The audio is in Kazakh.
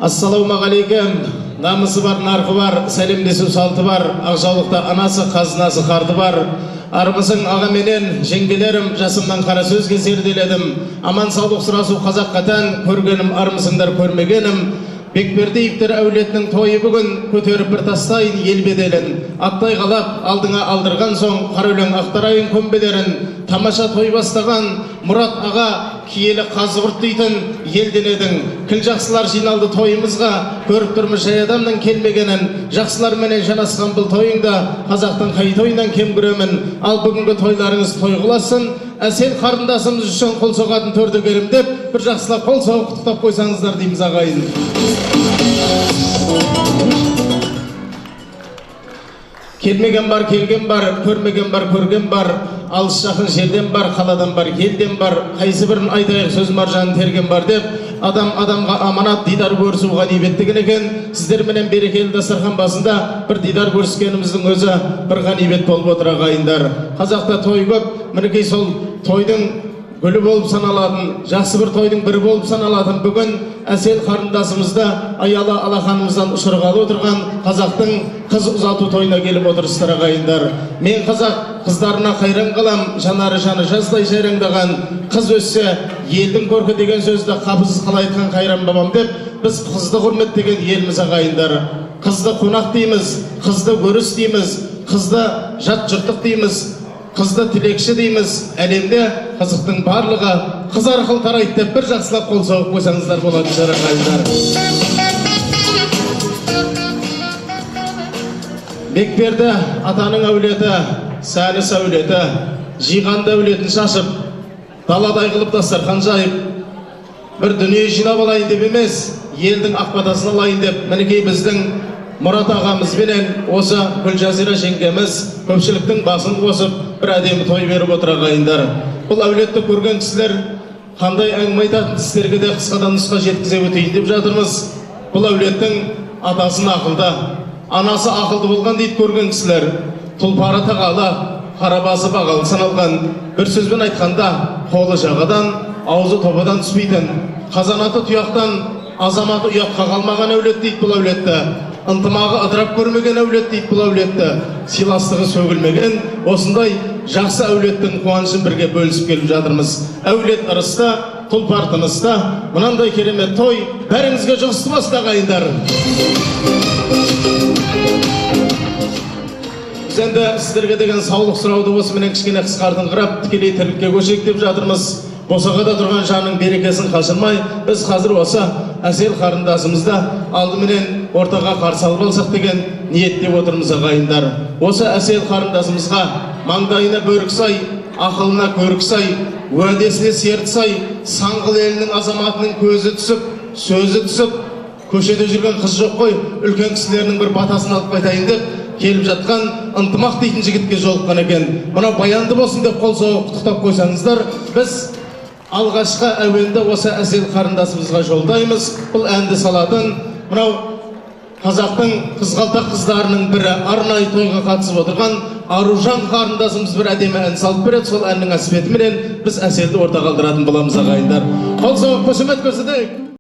Ассалаумағалейкум. Намысы бар, нарқы бар, сәлемдесу салты бар, ақжаулықта анасы, қазынасы, қарты бар. Армысың ағаменен, жеңгелерім, жасымнан қара сөзге зерделедім. Аман саулық сұрасу қазаққа тән, көргенім, армысыңдар көрмегенім. Бекбердиевтер әулетінің тойы бүгін, көтеріп бір тастайын ел беделін. Аттай қалап, алдыңа алдырған соң, қара өлең ақтарайын көмбелерін. Тамаша той бастаған, Мұрат аға киелі қазығұрт дейтін елден едің. Кіл жақсылар жиналды тойымызға, көріп тұрмыз жай адамның келмегенін. Жақсылар менен жанасқан бұл тойыңда, қазақтың қай тойынан кем көремін. Ал бүгінгі тойларыңыз той қыласын, әсел қарындасымыз үшін қол соғатын төрді керім деп, бір жақсылап қол соғып құттықтап қойсаңыздар дейміз ағайын. Келмеген бар, келген бар, көрмеген бар, көрген бар, алыс жақын жерден бар, қаладан бар, елден бар, қайсы бірін айтайық сөз маржанын терген бар деп, адам адамға аманат дидар көрісу ғанибеттігін екен. Сіздер менен берекелі дастархан басында бір дидар көріскеніміздің өзі бір ғанибет болып отыр ағайындар. Қазақта той көп, мінекей сол тойдың гүлі болып саналатын, жақсы бір тойдың бірі болып саналатын бүгін әсел қарындасымызда аялы алақанымыздан ұшырғалы отырған қазақтың қыз ұзату тойына келіп отырсыздар ағайындар. Мен қазақ қыздарына қайран қалам, жанары жаны жаздай жайраңдаған. Қыз өссе елдің көркі деген сөзді қапысыз қалай айтқан қайран бабам деп, біз қызды құрметтеген елміз ағайындар. Қызды қонақ дейміз, қызды көріс дейміз, қызды жат жұрттық дейміз, қызды тілекші дейміз. Әлемде қызықтың барлығы қыз арқылы тарайды деп бір жақсылап қол соғып қойсаңыздар болады ағайындар. Бекберді атаның әулеті, сәліс әулеті, жиғанды әулетін шашып, даладай қылып дастархан жайып, бір дүние жинап алайын деп емес, елдің ақбатасын алайын деп, мінекей біздің Мұрат ағамызбенен осы Гүлжазира жеңгеміз көпшіліктің басын қосып бір әдемі той беріп отыр ағайындар. Бұл әулетті көрген кісілер қандай әңгіме айтатын сіздерге де қысқадан нұсқа жеткізе өтейін деп жатырмыз. Бұл әулеттің атасын ақылды, анасы ақылды болған дейді көрген кісілер. Тұлпары тағалы, қарабасы бағалы саналған. Бір сөзбен айтқанда, қолы жағадан, аузы тобадан түспейтін, қазанаты тұяқтан, азаматы ұятқа қалмаған әулет дейді бұл әулетті. Ынтымағы ыдырап көрмеген әулет дейді бұл әулетті. Сыйластығы сөгілмеген осындай жақсы әулеттің қуанышын бірге бөлісіп келіп жатырмыз. Әулет ырыста, тұлпар тыныста, мынандай керемет той бәріңізге жұғысты басты ағайындар. Біз енді сіздерге деген саулық сұрауды осыменен кішкене қысқартыңқырап тікелей тірлікке көшейік деп жатырмыз. Босағада тұрған жанның берекесін қашырмай, біз қазір осы әсел қарындасымызды алдыменен ортаға қарсы алып алсақ деген ниеттеп отырмыз ағайындар. Осы әсел қарындасымызға маңдайына бөрік сай, ақылына көрік сай, уәдесіне серт сай, саңғыл елінің азаматының көзі түсіп, сөзі түсіп, көшеде жүрген қыз жоқ қой, үлкен кісілерінің бір батасын алып қайтайын деп келіп жатқан ынтымақ дейтін жігітке жолыққан екен. Мына баянды болсын деп қол соғып құттықтап қойсаңыздар, біз алғашқы әуенді осы әсел қарындасымызға жолдаймыз. Бұл әнді салатын мынау қазақтың қызғалдақ қыздарының бірі, арнайы тойға қатысып отырған Аружан қарындасымыз бір әдемі ән салып береді. Сол әннің әспетіменен біз әселді орта қалдыратын боламыз ағайындар. Қол соғып қошемет көрсетейік.